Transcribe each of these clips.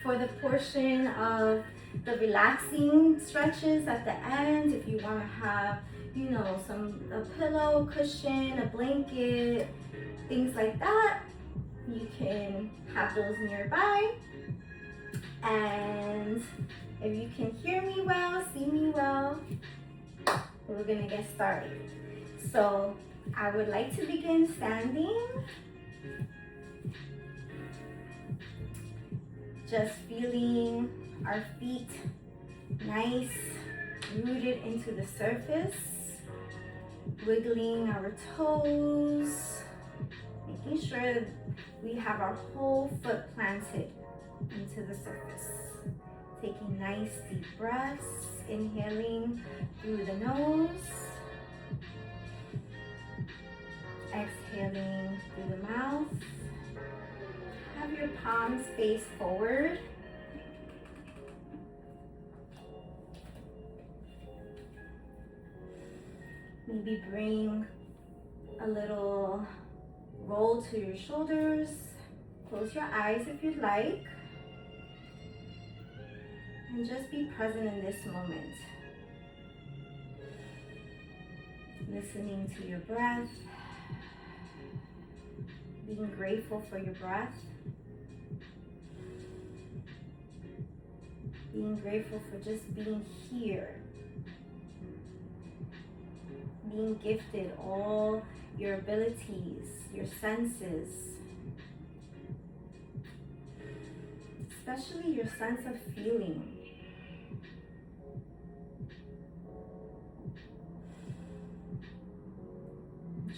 For the portion of the relaxing stretches at the end, if you want to have, you know, a pillow, cushion, a blanket, things like that, you can have those nearby. And if you can hear me well, see me well, we're gonna get started. So I would like to begin standing. Just feeling our feet nice, rooted into the surface, wiggling our toes, making sure we have our whole foot planted into the surface. Taking nice deep breaths, inhaling through the nose, exhaling through the mouth. Have your palms face forward. Maybe bring a little roll to your shoulders. Close your eyes if you'd like. And just be present in this moment. Listening to your breath. Being grateful for your breath. Being grateful for just being here. Being gifted all your abilities, your senses, especially your sense of feeling.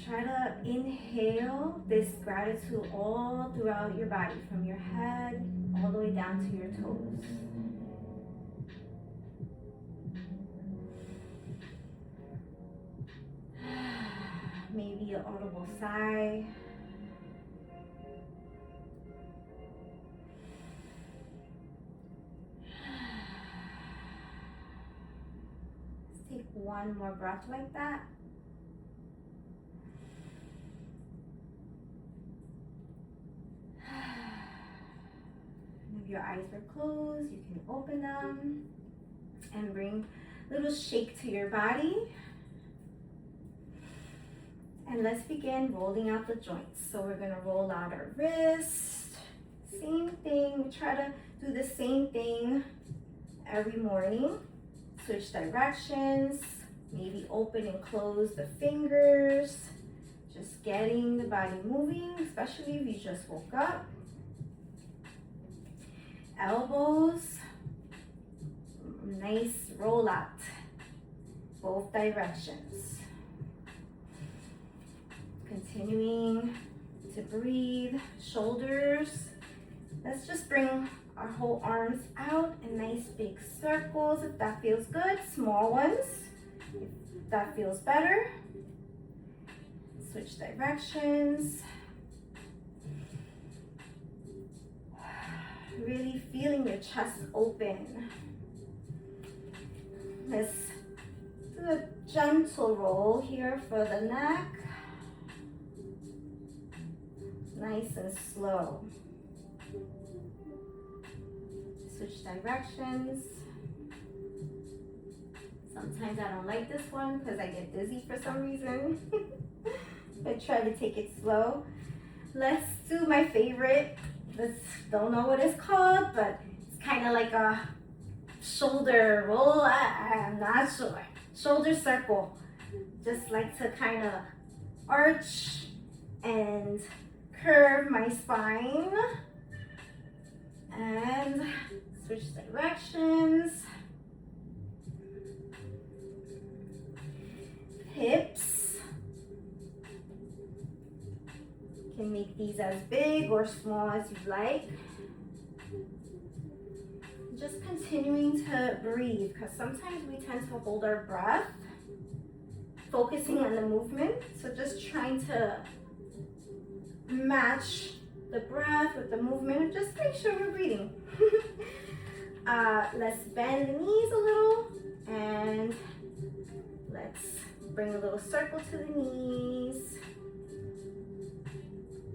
Try to inhale this gratitude all throughout your body, from your head all the way down to your toes. Maybe an audible sigh. Let's take one more breath like that. And if your eyes are closed, you can open them and bring a little shake to your body. And let's begin rolling out the joints. So we're gonna roll out our wrist. Same thing, we try to do the same thing every morning. Switch directions, maybe open and close the fingers. Just getting the body moving, especially if you just woke up. Elbows, nice roll out, both directions. Continuing to breathe, shoulders. Let's just bring our whole arms out in nice big circles if that feels good. Small ones if that feels better. Switch directions. Really feeling your chest open. Let's do a gentle roll here for the neck. Nice and slow. Switch directions. Sometimes I don't like this one because I get dizzy for some reason. But try to take it slow. Let's do my favorite. Don't know what it's called, but it's kind of like a shoulder roll. I'm not sure. Shoulder circle. Just like to kind of arch and curve my spine. And switch directions. Hips. You can make these as big or small as you like. Just continuing to breathe, because sometimes we tend to hold our breath, focusing on the movement. So just trying to match the breath with the movement. Just make sure we're breathing. Let's bend the knees a little, and let's bring a little circle to the knees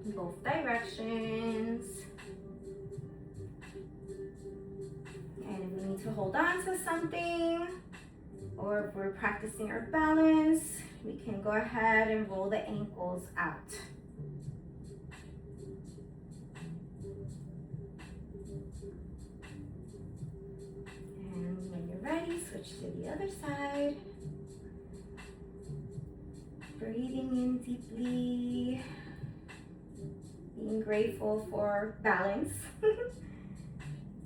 in both directions. need to hold on to something, or if we're practicing our balance, we can go ahead and roll the ankles out. And when you're ready, switch to the other side. Breathing in deeply, being grateful for balance.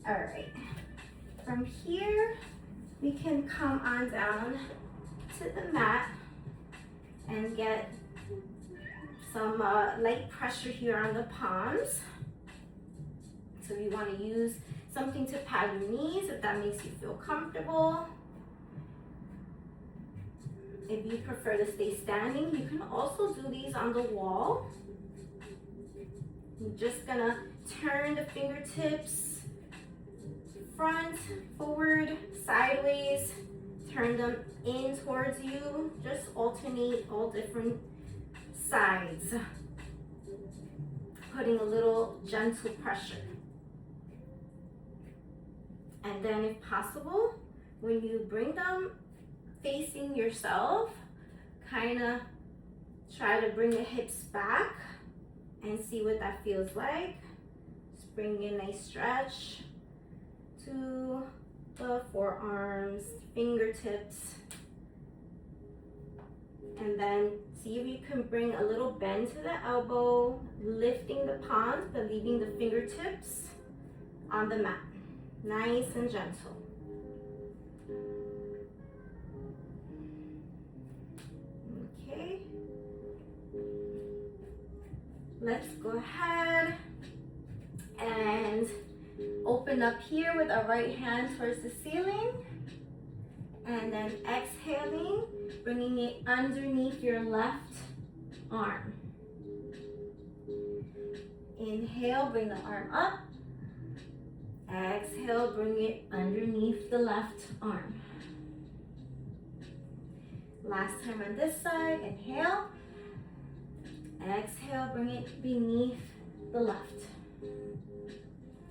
All right, from here, we can come on down to the mat and get some light pressure here on the palms. So you want to use something to pad your knees if that makes you feel comfortable. If you prefer to stay standing, you can also do these on the wall. You're just gonna turn the fingertips front, forward, sideways, turn them in towards you. Just alternate all different sides, putting a little gentle pressure. And then if possible, when you bring them facing yourself, kind of try to bring the hips back and see what that feels like. Just bring in a nice stretch to the forearms, fingertips, and then see if you can bring a little bend to the elbow, lifting the palms but leaving the fingertips on the mat, nice and gentle. Okay, let's go ahead and open up here with our right hand towards the ceiling, and then exhaling, bringing it underneath your left arm. Inhale, bring the arm up. Exhale, bring it underneath the left arm. Last time on this side, inhale. Exhale, bring it beneath the left.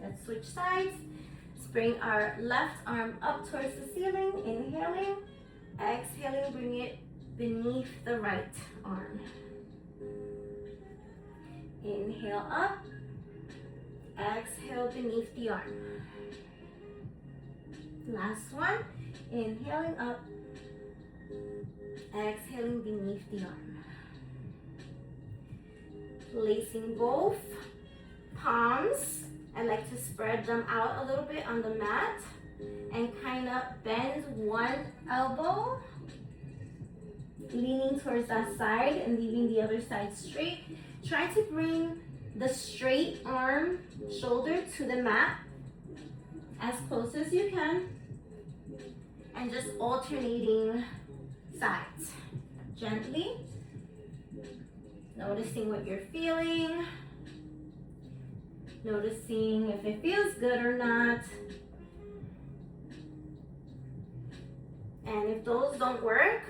Let's switch sides. Let's bring our left arm up towards the ceiling, inhaling. Exhaling, bring it beneath the right arm. Inhale up. Exhale beneath the arm. Last one. Inhaling up. Exhaling beneath the arm. Placing both palms, I like to spread them out a little bit on the mat and kind of bend one elbow, leaning towards that side and leaving the other side straight. Try to bring the straight arm, shoulder to the mat as close as you can, and just alternating sides gently, noticing what you're feeling, noticing if it feels good or not. And if those don't work,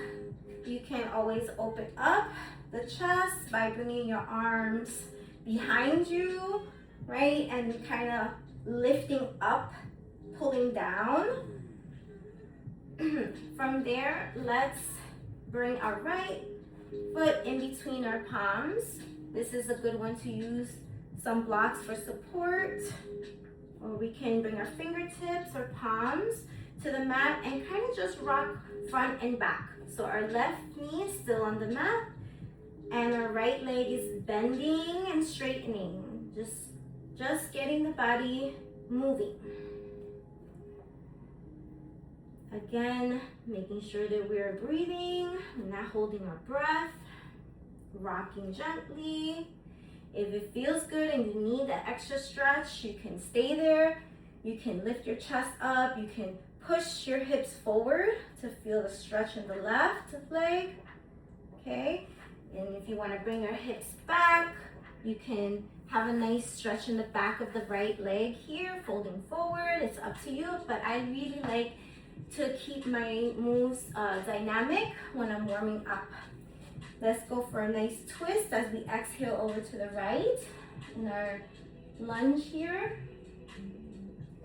you can always open up the chest by bringing your arms behind you, right? And kind of lifting up, pulling down. From there, let's bring our right foot in between our palms. This is a good one to use some blocks for support, or we can bring our fingertips or palms to the mat and kind of just rock front and back. So our left knee is still on the mat and our right leg is bending and straightening, just getting the body moving. Again, making sure that we're breathing, not holding our breath, rocking gently. If it feels good and you need that extra stretch, you can stay there. You can lift your chest up. You can push your hips forward to feel the stretch in the left leg, okay? And if you want to bring your hips back, you can have a nice stretch in the back of the right leg here, folding forward. It's up to you, but I really like to keep my moves dynamic when I'm warming up. Let's go for a nice twist as we exhale over to the right in our lunge here.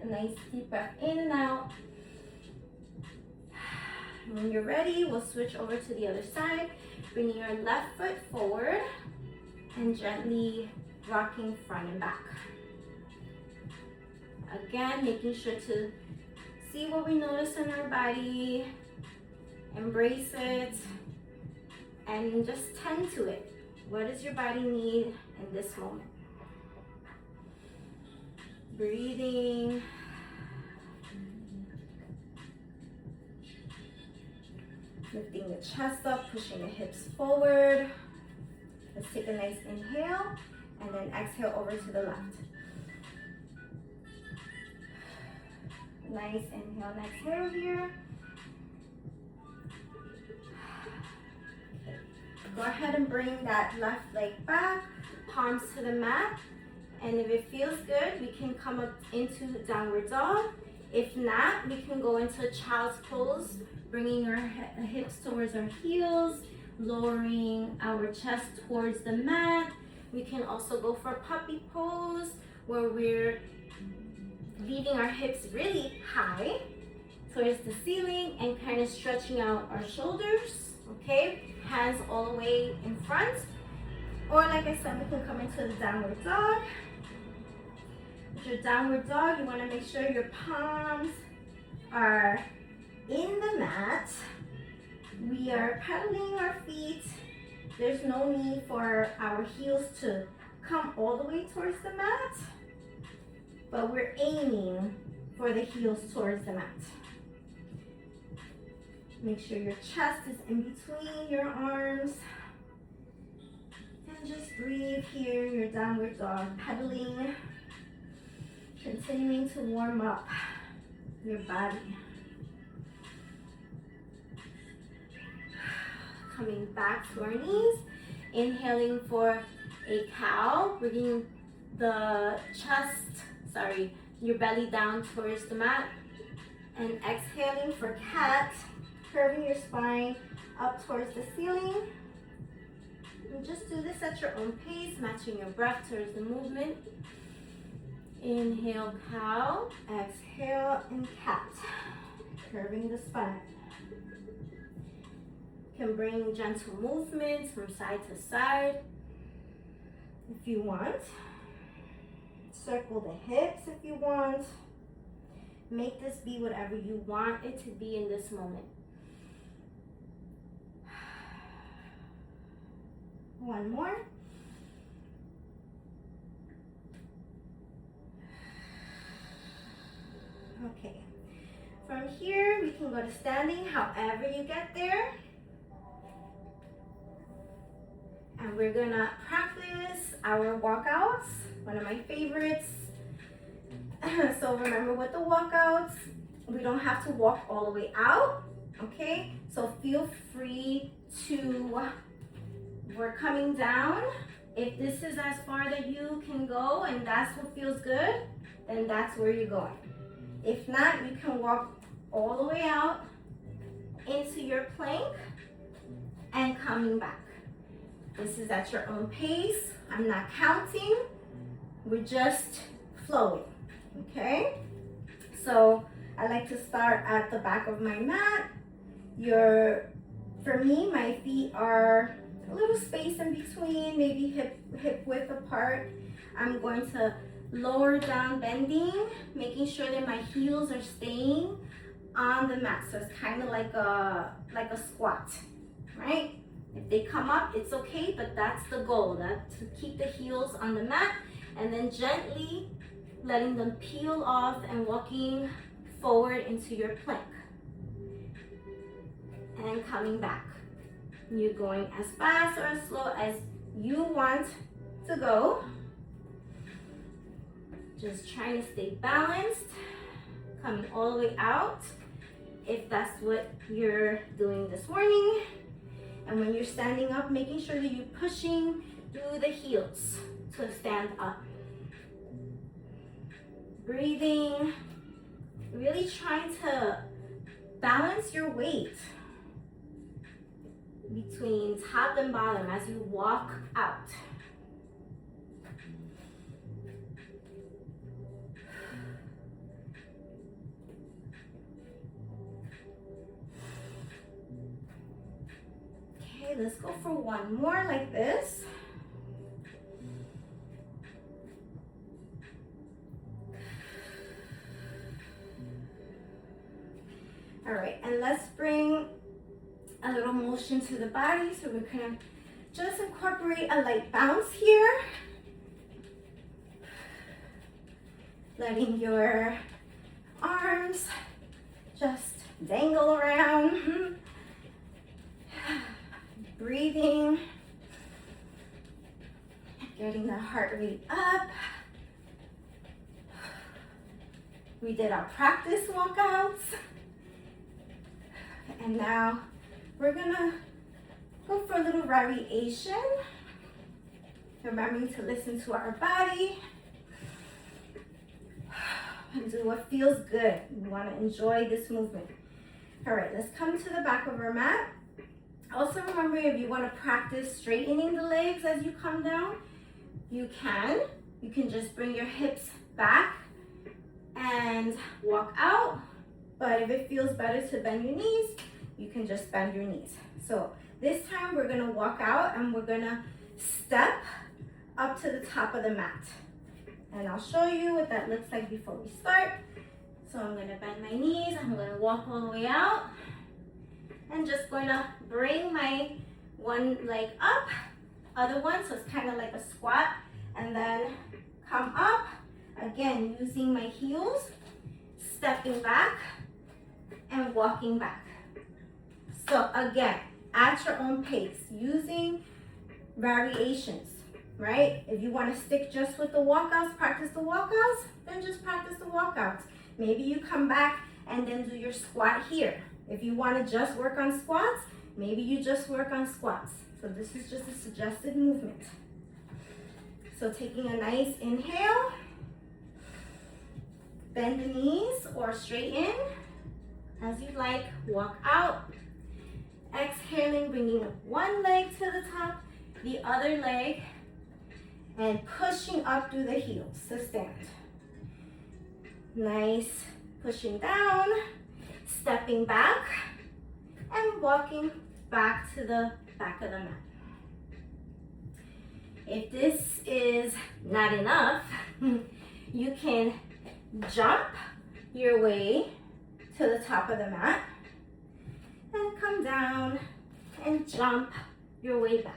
A nice deep breath in and out. When you're ready, we'll switch over to the other side. Bringing your left foot forward and gently rocking front and back. Again, making sure to see what we notice in our body, embrace it, and just tend to it. What does your body need in this moment? Breathing. Lifting the chest up, pushing the hips forward. Let's take a nice inhale and then exhale over to the left. Nice inhale and exhale here. Okay. Go ahead and bring that left leg back, palms to the mat. And if it feels good, we can come up into downward dog. If not, we can go into child's pose, bringing our hips towards our heels, lowering our chest towards the mat. We can also go for puppy pose, where we're leaving our hips really high towards the ceiling and kind of stretching out our shoulders, okay? Hands all the way in front. Or like I said, we can come into the downward dog. With your downward dog, you want to make sure your palms are in the mat. We are pedaling our feet. There's no need for our heels to come all the way towards the mat, but we're aiming for the heels towards the mat. Make sure your chest is in between your arms. And just breathe here in your downward dog, pedaling, continuing to warm up your body. Coming back to our knees, inhaling for a cow, bringing the your belly down towards the mat, and exhaling for cat, curving your spine up towards the ceiling. And just do this at your own pace, matching your breath towards the movement. Inhale, cow, exhale, and cat, curving the spine. You can bring gentle movements from side to side if you want. Circle the hips if you want. Make this be whatever you want it to be in this moment. One more. Okay. From here, we can go to standing, however you get there. And we're gonna practice our walkouts, one of my favorites. So remember with the walkouts, we don't have to walk all the way out, okay? So feel free to, we're coming down. If this is as far that you can go and that's what feels good, then that's where you're going. If not, you can walk all the way out into your plank and coming back. This is at your own pace. I'm not counting. We're just flowing, okay? So I like to start at the back of my mat. For me, my feet are a little space in between, maybe hip width apart. I'm going to lower down, bending, making sure that my heels are staying on the mat. So it's kind of like a squat, right? If they come up, it's okay, but that's the goal, to keep the heels on the mat, and then gently letting them peel off and walking forward into your plank. And coming back. You're going as fast or as slow as you want to go. Just trying to stay balanced, coming all the way out, if that's what you're doing this morning. And when you're standing up, making sure that you're pushing through the heels to stand up. Breathing, really trying to balance your weight between top and bottom as you walk out. Okay, let's go for one more like this. All right, and let's bring a little motion to the body. So we're gonna just incorporate a light bounce here. Letting your arms just dangle around. Breathing. Getting the heart rate up. We did our practice walkouts. And now we're gonna go for a little variation. Remembering to listen to our body. And do what feels good. We want to enjoy this movement. All right, let's come to the back of our mat. Also remember, if you want to practice straightening the legs as you come down, you can. You can just bring your hips back and walk out. But if it feels better to bend your knees, you can just bend your knees. So this time we're going to walk out and we're going to step up to the top of the mat. And I'll show you what that looks like before we start. So I'm gonna bend my knees, I'm gonna walk all the way out. And just gonna bring my one leg up, other one, so it's kind of like a squat. And then come up, again, using my heels, stepping back and walking back. So again, at your own pace, using variations. Right? If you want to stick just with the walkouts, practice the walkouts, then just practice the walkouts. Maybe you come back and then do your squat here. If you want to just work on squats, maybe you just work on squats. So this is just a suggested movement. So taking a nice inhale, bend the knees or straighten as you like, walk out. Exhaling, bringing one leg to the top, the other leg, and pushing up through the heels to stand. Nice. Pushing down, stepping back, and walking back to the back of the mat. If this is not enough, you can jump your way to the top of the mat and come down and jump your way back.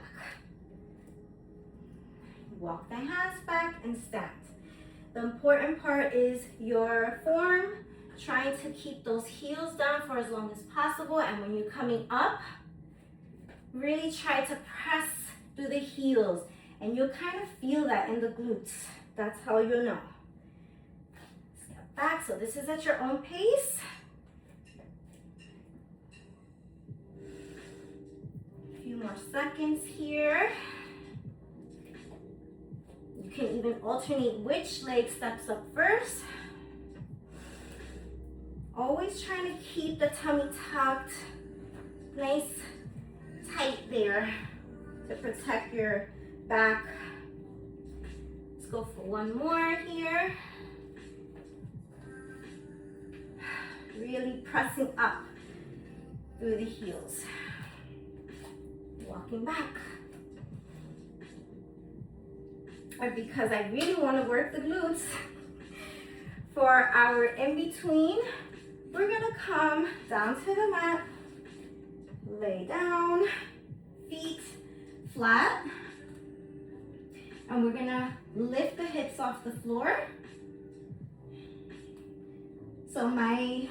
Walk the hands back and stand. The important part is your form, trying to keep those heels down for as long as possible. And when you're coming up, really try to press through the heels. And you'll kind of feel that in the glutes. That's how you'll know. Step back. So this is at your own pace. A few more seconds here. You can even alternate which leg steps up first. Always trying to keep the tummy tucked, nice, tight there to protect your back. Let's go for one more here. Really pressing up through the heels. Walking back. Because I really want to work the glutes, for our in-between, we're going to come down to the mat, lay down, feet flat, and we're going to lift the hips off the floor. So my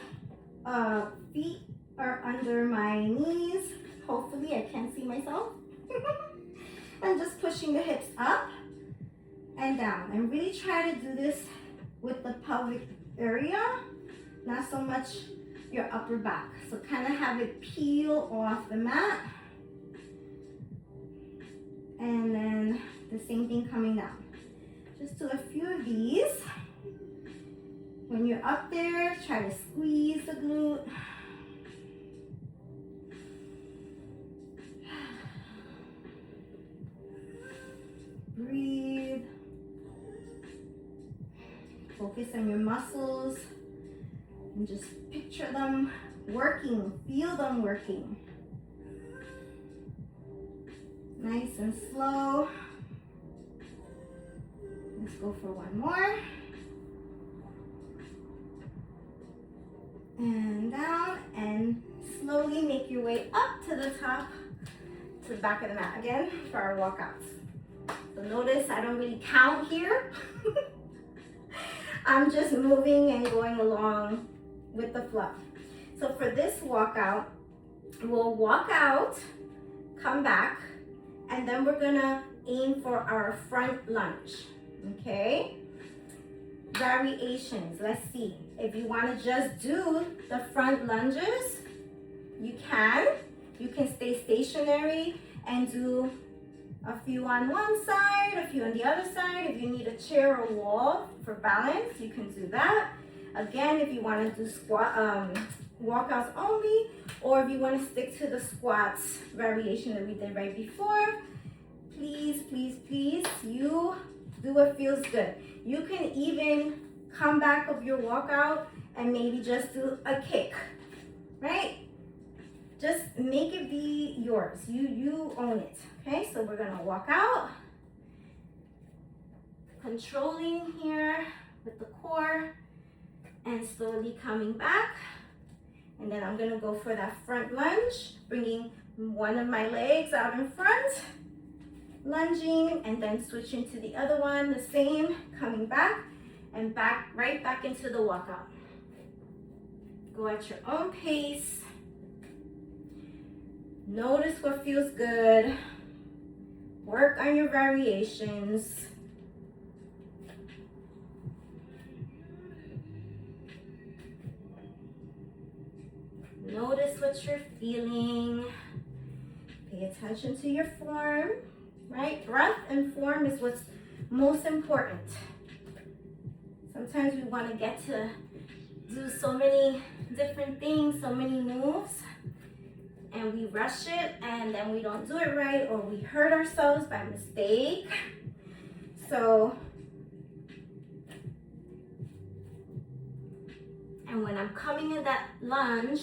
feet are under my knees. Hopefully I can't see myself. I'm just pushing the hips up and down, and really try to do this with the pelvic area, not so much your upper back. So kind of have it peel off the mat, and then the same thing coming down. Just do a few of these. When you're up there, try to squeeze the glute. Breathe. Focus on your muscles and just picture them working, feel them working. Nice and slow. Let's go for one more. And down, and slowly make your way up to the top, to the back of the mat again for our walkouts. So notice I don't really count here. I'm just moving and going along with the fluff. So for this walkout, we'll walk out, come back, and then we're gonna aim for our front lunge, okay? Variations, let's see. If you wanna just do the front lunges, you can. You can stay stationary and do a few on one side, a few on the other side. If you need a chair or wall for balance, you can do that. Again, if you want to do squat walkouts only, or if you want to stick to the squats variation that we did right before, please, please, please, you do what feels good. You can even come back of your walkout and maybe just do a kick, right? Just make it be yours. You own it. Okay, so we're gonna walk out, controlling here with the core, and slowly coming back. And then I'm gonna go for that front lunge, bringing one of my legs out in front, lunging, and then switching to the other one, the same, coming back, and back, right back into the walkout. Go at your own pace. Notice what feels good. Work on your variations. Notice what you're feeling. Pay attention to your form, right? Breath and form is what's most important. Sometimes we want to get to do so many different things, so many moves, and we rush it and then we don't do it right, or we hurt ourselves by mistake. So, and when I'm coming in that lunge,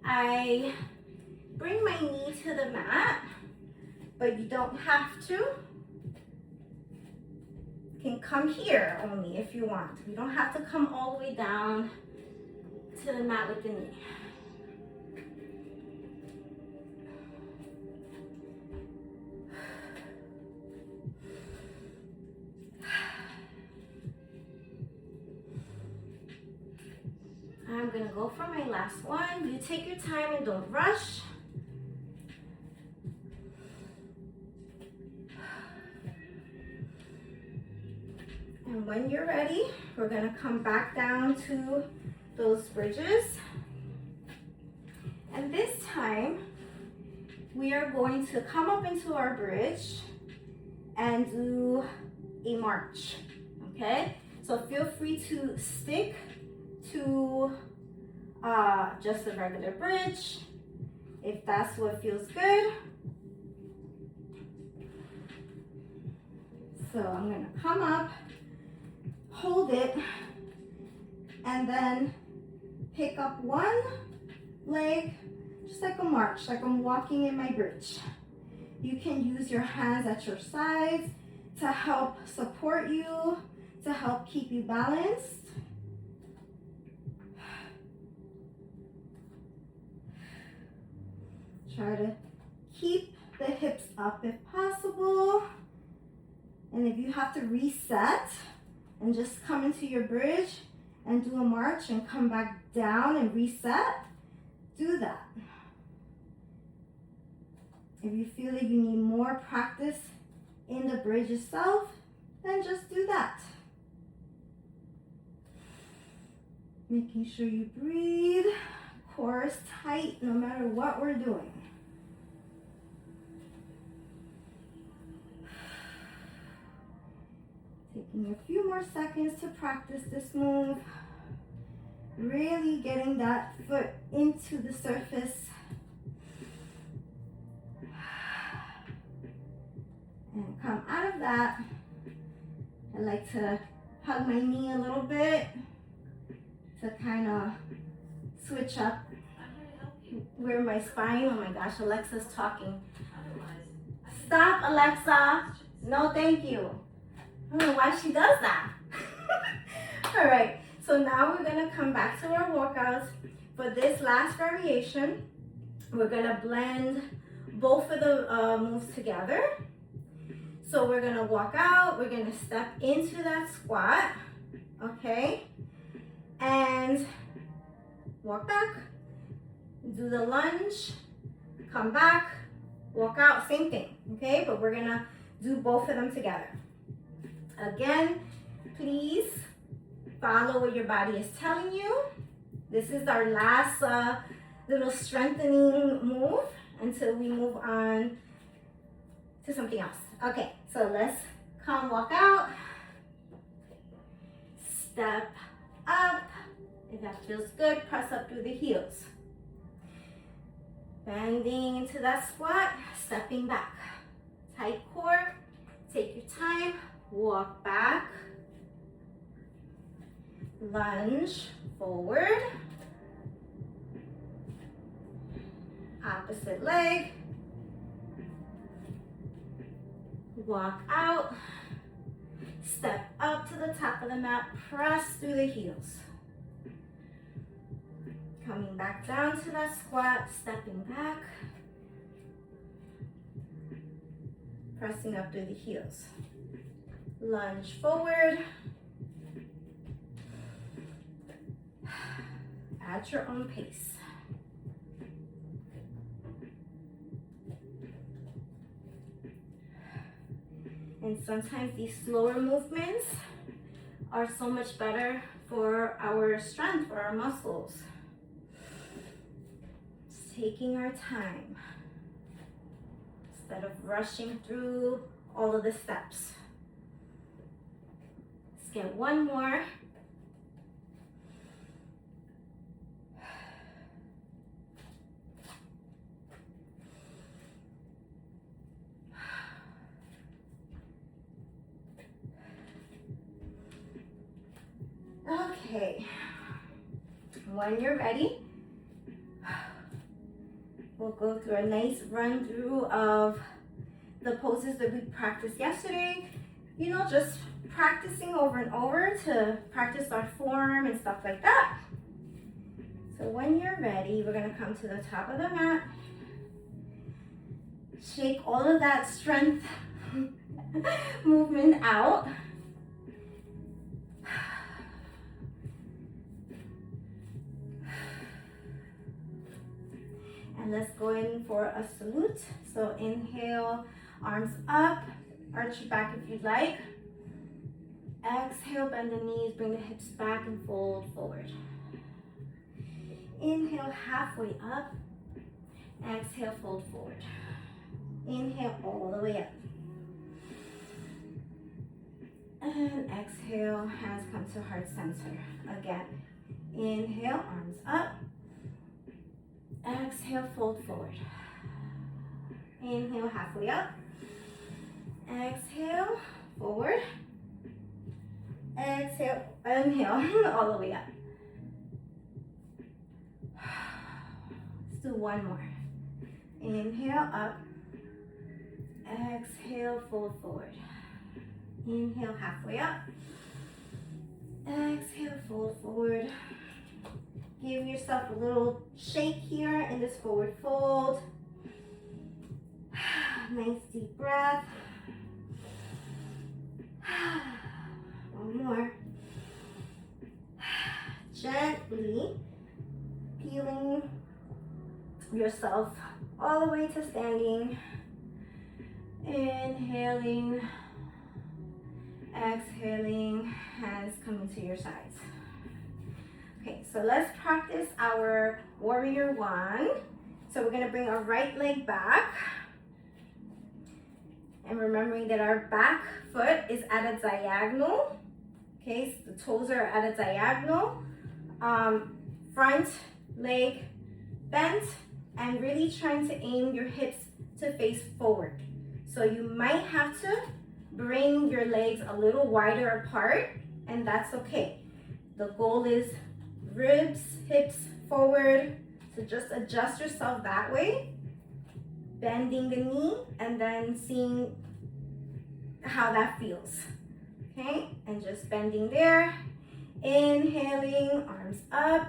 I bring my knee to the mat, but you don't have to. You can come here only if you want. You don't have to come all the way down to the mat with the knee. I'm gonna go for my last one. You take your time and don't rush. And when you're ready, we're gonna come back down to those bridges. And this time, we are going to come up into our bridge and do a march, okay? So feel free to stick to just a regular bridge, if that's what feels good. So I'm gonna come up, hold it, and then pick up one leg, just like a march, like I'm walking in my bridge. You can use your hands at your sides to help support you, to help keep you balanced. Try to keep the hips up if possible. And if you have to reset and just come into your bridge and do a march and come back down and reset, do that. If you feel like you need more practice in the bridge itself, then just do that. Making sure you breathe, core is tight no matter what we're doing. Taking a few more seconds to practice this move. Really getting that foot into the surface. And come out of that. I like to hug my knee a little bit to kind of switch up where my spine, oh my gosh, Alexa's talking. Stop, Alexa. No, thank you. I don't know why she does that. All right, so now we're gonna come back to our workouts. For this last variation, we're gonna blend both of the moves together. So we're gonna walk out, we're gonna step into that squat, okay? And walk back, do the lunge, come back, walk out, same thing, okay? But we're gonna do both of them together. Again, please follow what your body is telling you. This is our last little strengthening move until we move on to something else. Okay, so let's come walk out. Step up. If that feels good, press up through the heels. Bending into that squat, stepping back. Tight core, take your time, walk back. Lunge forward. Opposite leg. Walk out. Step up to the top of the mat, press through the heels. Coming back down to that squat, stepping back. Pressing up through the heels. Lunge forward. At your own pace. And sometimes these slower movements are so much better for our strength, for our muscles. Just taking our time instead of rushing through all of the steps. Let's get one more. Okay, when you're ready, we'll go through a nice run through of the poses that we practiced yesterday. You know, just practicing over and over to practice our form and stuff like that. So when you're ready, we're gonna come to the top of the mat. Shake all of that strength movement out. And let's go in for a salute. So inhale, arms up, arch your back if you'd like. Exhale, bend the knees, bring the hips back and fold forward. Inhale, halfway up. Exhale, fold forward. Inhale, all the way up. And exhale, hands come to heart center. Again, inhale, arms up. Exhale, fold forward. Inhale, halfway up. Exhale, forward. Exhale, inhale, all the way up. Let's do one more. Inhale, up. Exhale, fold forward. Inhale, halfway up. Exhale, fold forward. Give yourself a little shake here in this forward fold. Nice deep breath. One more. Gently peeling yourself all the way to standing. Inhaling, exhaling, hands coming to your sides. Okay, so let's practice our warrior one. So we're gonna bring our right leg back. And remembering that our back foot is at a diagonal. Okay, so the toes are at a diagonal. Front leg bent and really trying to aim your hips to face forward. So you might have to bring your legs a little wider apart, and that's okay. The goal is ribs, hips forward. So just adjust yourself that way. bending the knee and then seeing how that feels. Okay, and just bending there. Inhaling, arms up.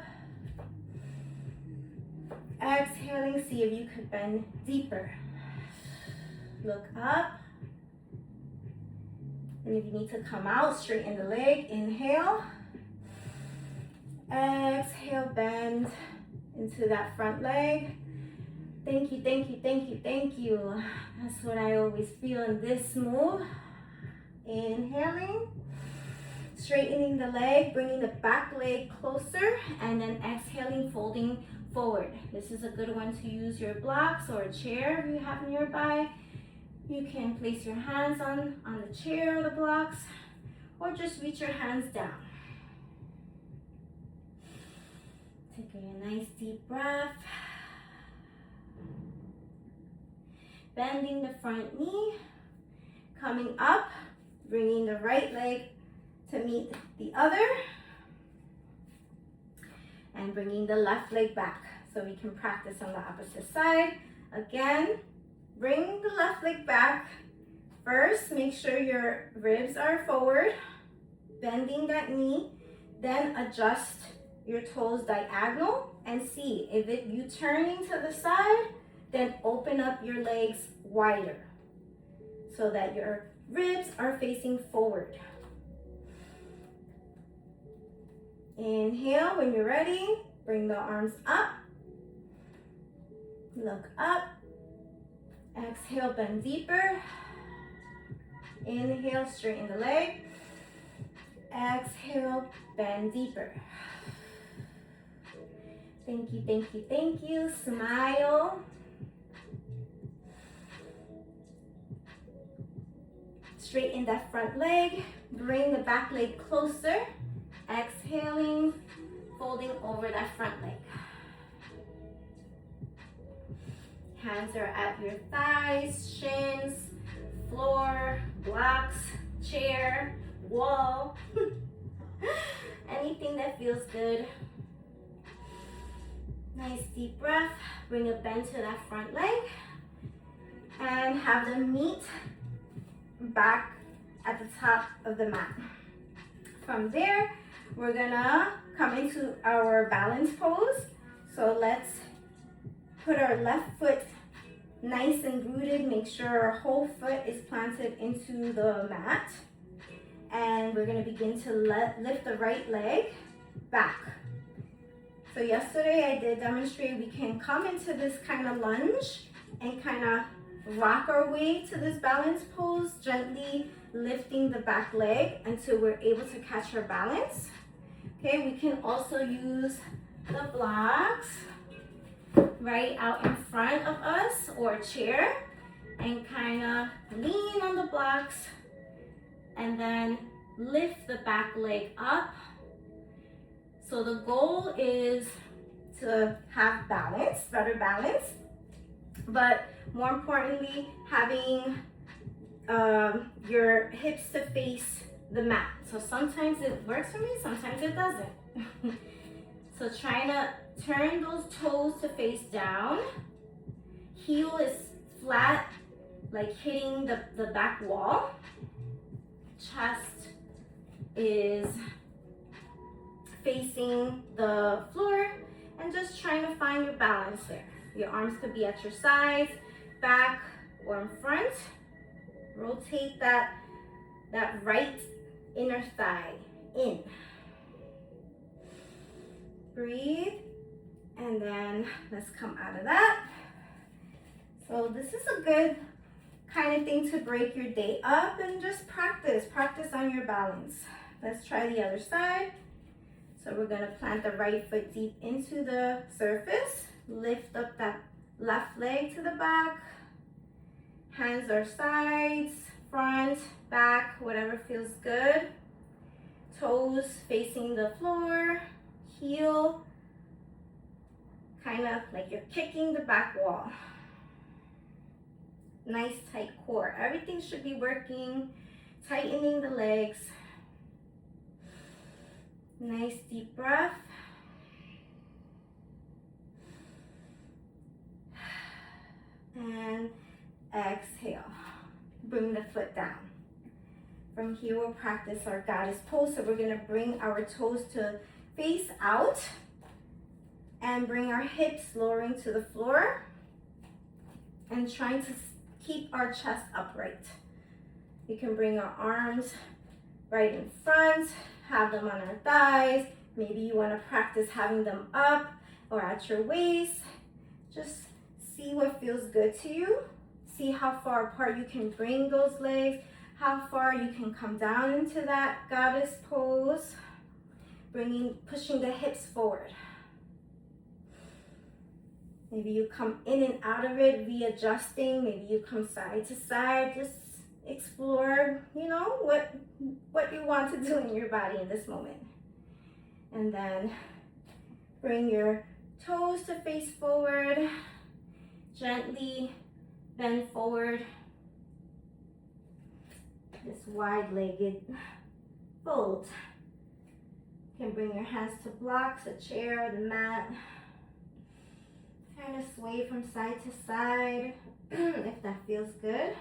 Exhaling, see if you could bend deeper. Look up. And if you need to come out, straighten the leg. Inhale. Exhale, bend into that front leg. Thank you, thank you, thank you, thank you. That's what I always feel in this move. Inhaling. Straightening the leg, bringing the back leg closer, and then exhaling, folding forward. This is a good one to use your blocks or a chair if you have nearby. You can place your hands on the chair or the blocks, or just reach your hands down. Taking a nice deep breath. Bending the front knee, coming up, bringing the right leg to meet the other, and bringing the left leg back so we can practice on the opposite side. Again, bring the left leg back. First, make sure your ribs are forward, bending that knee, then adjust your toes diagonal and see if you turning to the side, then open up your legs wider so that your ribs are facing forward. Inhale, when you're ready, bring the arms up. Look up. Exhale, bend deeper. Inhale, straighten the leg. Exhale, bend deeper. Thank you, thank you, thank you. Smile. Straighten that front leg. Bring the back leg closer. Exhaling, folding over that front leg. Hands are at your thighs, shins, floor, blocks, chair, wall. Anything that feels good. Nice deep breath. Bring a bend to that front leg. And have them meet back at the top of the mat. From there, we're gonna come into our balance pose. So let's put our left foot nice and rooted. Make sure our whole foot is planted into the mat. And we're gonna begin to lift the right leg back. So yesterday I did demonstrate we can come into this kind of lunge and kind of rock our way to this balance pose, gently lifting the back leg until we're able to catch our balance. Okay, we can also use the blocks right out in front of us or a chair and kind of lean on the blocks and then lift the back leg up. So the goal is to have balance, better balance, but more importantly, having your hips to face the mat. So sometimes it works for me, sometimes it doesn't. So trying to turn those toes to face down. Heel is flat, like hitting the back wall. Chest is facing the floor, and just trying to find your balance there. Your arms could be at your sides, back, or in front. Rotate that right inner thigh in. Breathe, and then let's come out of that. So this is a good kind of thing to break your day up and just practice on your balance. Let's try the other side. So we're gonna plant the right foot deep into the surface, lift up that left leg to the back. Hands are sides, front, back, whatever feels good. Toes facing the floor, heel, kind of like you're kicking the back wall. Nice tight core. Everything should be working, tightening the legs. Nice deep breath. And exhale, bring the foot down. From here, we'll practice our goddess pose. So we're gonna bring our toes to face out and bring our hips lowering to the floor and trying to keep our chest upright. We can bring our arms right in front, have them on our thighs. Maybe you wanna practice having them up or at your waist. Just see what feels good to you. See how far apart you can bring those legs, how far you can come down into that goddess pose, pushing the hips forward. Maybe you come in and out of it, readjusting. Maybe you come side to side. Just explore, you know, what you want to do in your body in this moment. And then bring your toes to face forward. Gently bend forward. This wide-legged fold. You can bring your hands to blocks, a chair, the mat. Kind of sway from side to side if that feels good.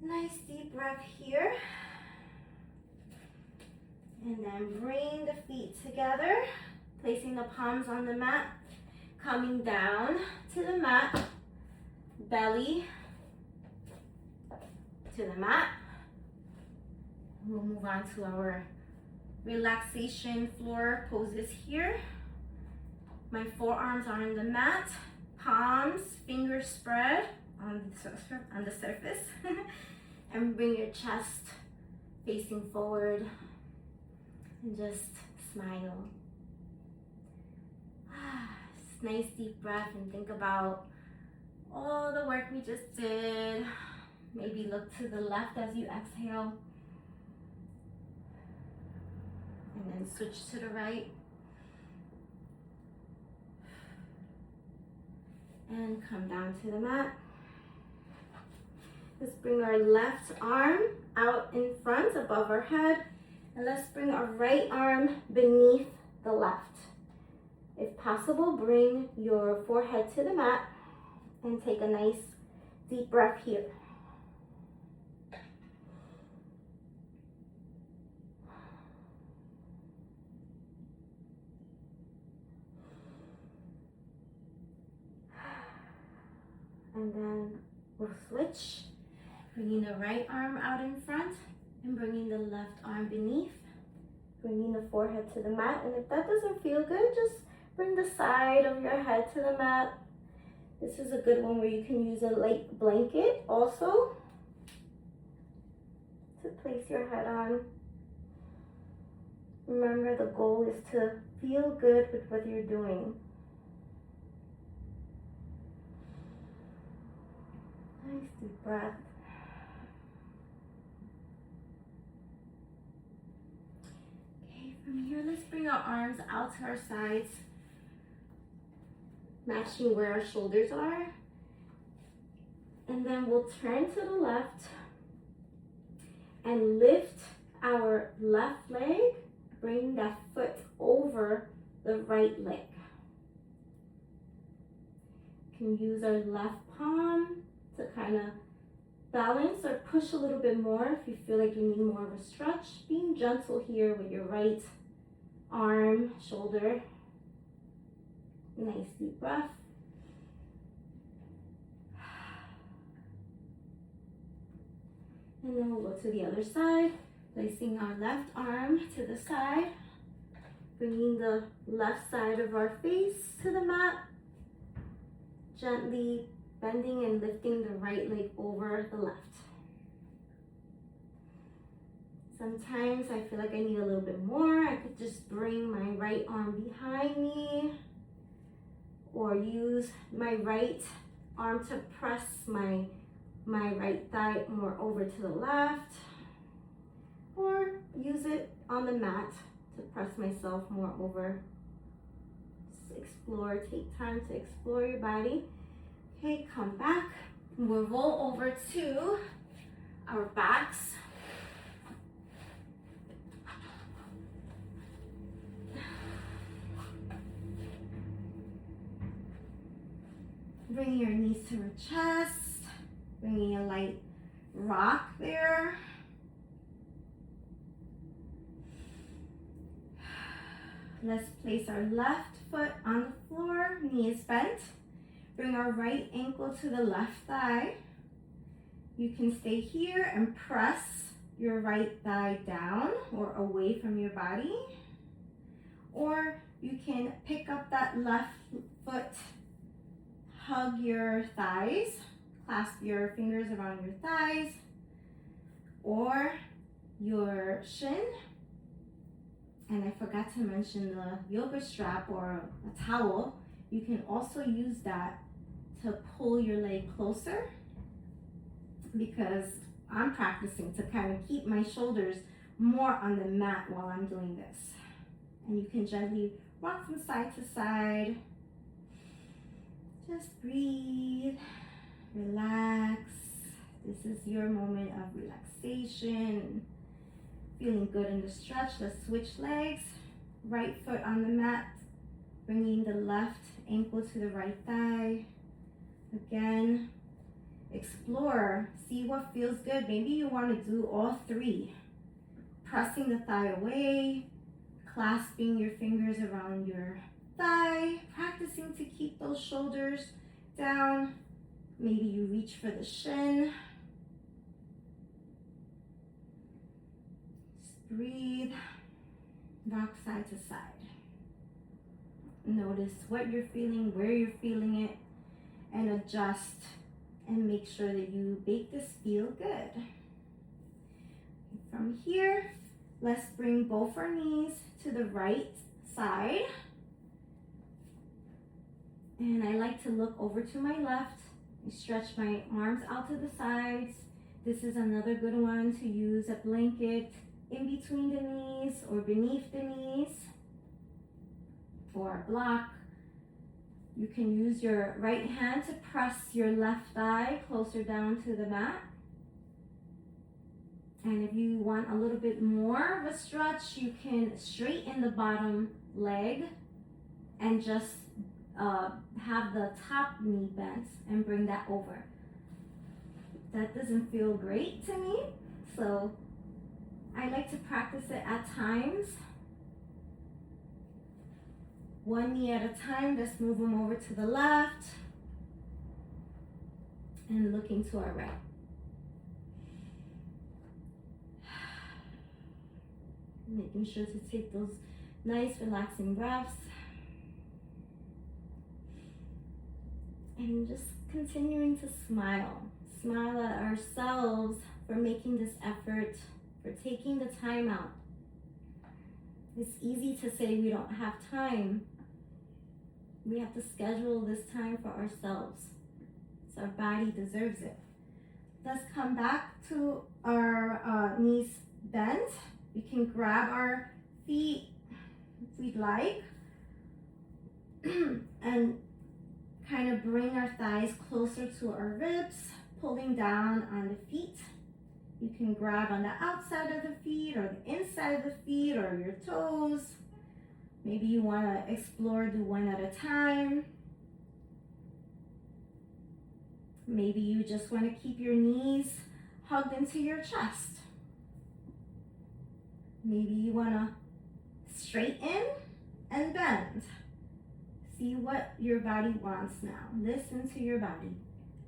Nice deep breath here. And then bring the feet together, placing the palms on the mat, coming down to the mat, belly to the mat. We'll move on to our relaxation floor poses here. My forearms are on the mat, palms, fingers spread on the surface. And bring your chest facing forward and just smile. Nice deep breath and think about all the work we just did. Maybe look to the left as you exhale. And then switch to the right. And come down to the mat. Let's bring our left arm out in front above our head. And let's bring our right arm beneath the left. If possible, bring your forehead to the mat and take a nice deep breath here. And then we'll switch, bringing the right arm out in front and bringing the left arm beneath, bringing the forehead to the mat. And if that doesn't feel good, just bring the side of your head to the mat. This is a good one where you can use a light blanket also to place your head on. Remember, the goal is to feel good with what you're doing. Nice deep breath. Okay, from here, let's bring our arms out to our sides, matching where our shoulders are. And then we'll turn to the left and lift our left leg, bring that foot over the right leg. You can use our left palm to kind of balance or push a little bit more if you feel like you need more of a stretch. Being gentle here with your right arm, shoulder. Nice deep breath. And then we'll go to the other side, placing our left arm to the side, bringing the left side of our face to the mat, gently bending and lifting the right leg over the left. Sometimes I feel like I need a little bit more. I could just bring my right arm behind me or use my right arm to press my right thigh more over to the left, or use it on the mat to press myself more over. Just explore, take time to explore your body. Okay, come back. We'll roll over to our backs. Bringing your knees to your chest, bringing a light rock there. Let's place our left foot on the floor, knee is bent. Bring our right ankle to the left thigh. You can stay here and press your right thigh down or away from your body. Or you can pick up that left foot, hug your thighs, clasp your fingers around your thighs or your shin. And I forgot to mention the yoga strap or a towel. You can also use that to pull your leg closer, because I'm practicing to kind of keep my shoulders more on the mat while I'm doing this. And you can gently rock from side to side. Just breathe, relax. This is your moment of relaxation. Feeling good in the stretch. Let's switch legs. Right foot on the mat, bringing the left ankle to the right thigh. Again, explore, see what feels good. Maybe you want to do all three. Pressing the thigh away, clasping your fingers around your thigh, practicing to keep those shoulders down. Maybe you reach for the shin. Just breathe, rock side to side. Notice what you're feeling, where you're feeling it, and adjust and make sure that you make this feel good. From here, let's bring both our knees to the right side. And I like to look over to my left. I stretch my arms out to the sides. This is another good one to use a blanket in between the knees or beneath the knees, or a block. You can use your right hand to press your left thigh closer down to the mat. And if you want a little bit more of a stretch, you can straighten the bottom leg and just have the top knee bent and bring that over. That doesn't feel great to me, so I like to practice it at times. One knee at a time. Let's move them over to the left and looking to our right. Making sure to take those nice relaxing breaths. And just continuing to smile. Smile at ourselves for making this effort, for taking the time out. It's easy to say we don't have time. We have to schedule this time for ourselves. So our body deserves it. Let's come back to our knees bent. We can grab our feet if we'd like. And kind of bring our thighs closer to our ribs, pulling down on the feet. You can grab on the outside of the feet or the inside of the feet or your toes. Maybe you want to explore, do one at a time. Maybe you just want to keep your knees hugged into your chest. Maybe you want to straighten and bend. See what your body wants now. Listen to your body.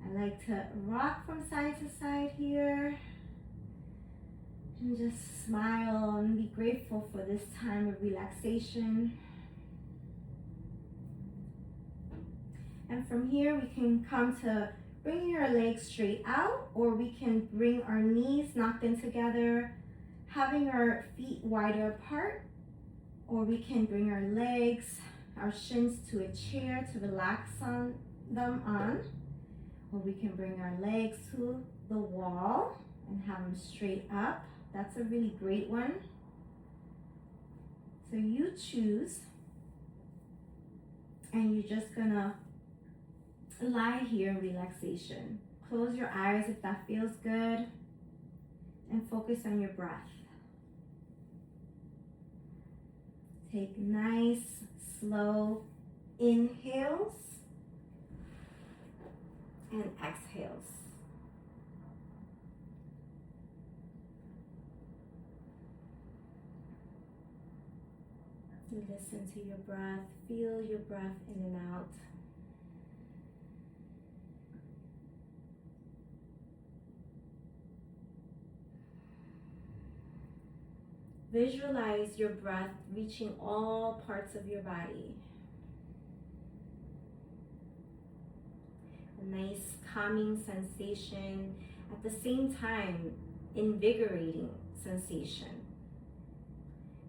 I like to rock from side to side here. And just smile and be grateful for this time of relaxation. And from here, we can come to bringing our legs straight out, or we can bring our knees knocked in together, having our feet wider apart, or we can bring our legs, our shins to a chair to relax on them on, or we can bring our legs to the wall and have them straight up. That's a really great one. So you choose, and you're just gonna lie here in relaxation. Close your eyes if that feels good, and focus on your breath. Take nice, slow inhales and exhales. Listen to your breath. Feel your breath in and out. Visualize your breath reaching all parts of your body. A nice calming sensation, at the same time invigorating sensation.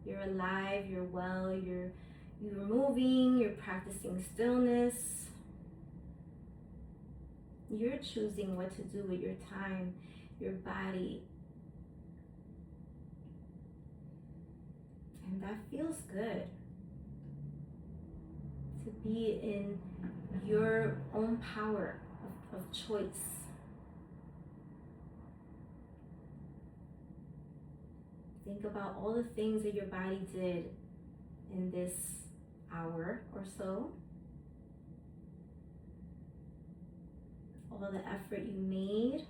You're alive, you're well, you're moving, you're practicing stillness. You're choosing what to do with your time, your body. And that feels good. To be in your own power of choice. Think about all the things that your body did in this hour or so. All the effort you made.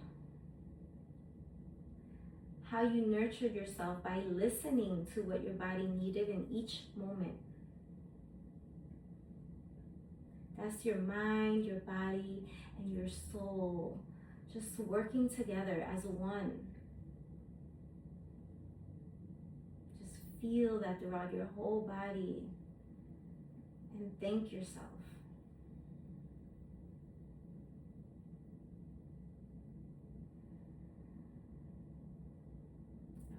How you nurtured yourself by listening to what your body needed in each moment. That's your mind, your body, and your soul just working together as one. Just feel that throughout your whole body and thank yourself.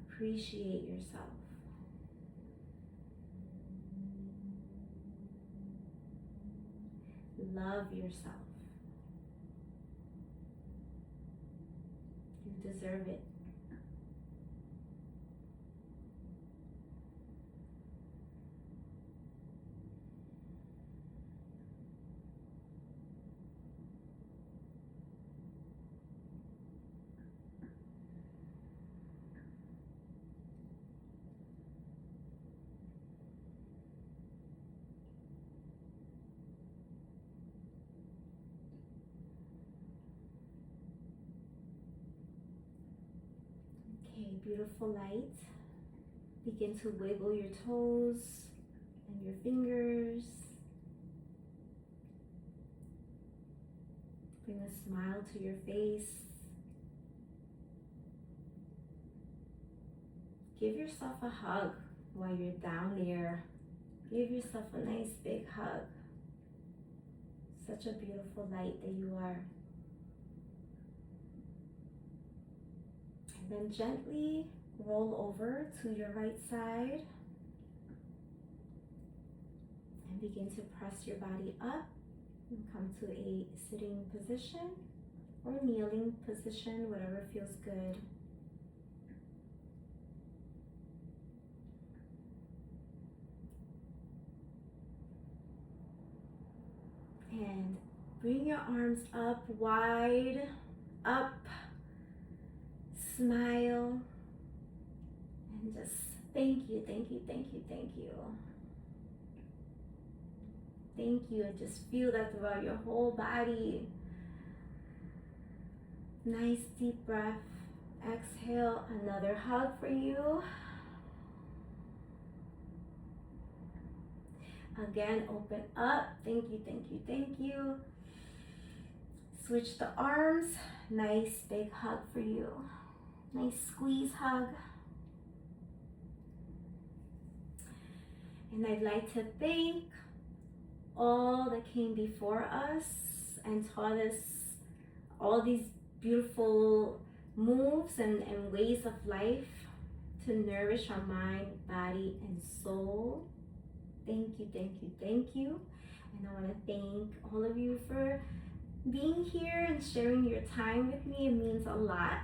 Appreciate yourself. Love yourself. You deserve it. Okay, beautiful light. Begin to wiggle your toes and your fingers. Bring a smile to your face. Give yourself a hug while you're down there. Give yourself a nice big hug. Such a beautiful light that you are. And then gently roll over to your right side and begin to press your body up and come to a sitting position or kneeling position, whatever feels good. And bring your arms up wide, up, smile, and just thank you, thank you, thank you, thank you. Thank you, and just feel that throughout your whole body. Nice deep breath. Exhale, another hug for you. Again, open up. Thank you, thank you, thank you. Switch the arms. Nice big hug for you. Nice squeeze hug. And I'd like to thank all that came before us and taught us all these beautiful moves and ways of life to nourish our mind, body, and soul. Thank you, thank you, thank you. And I want to thank all of you for being here and sharing your time with me. It means a lot.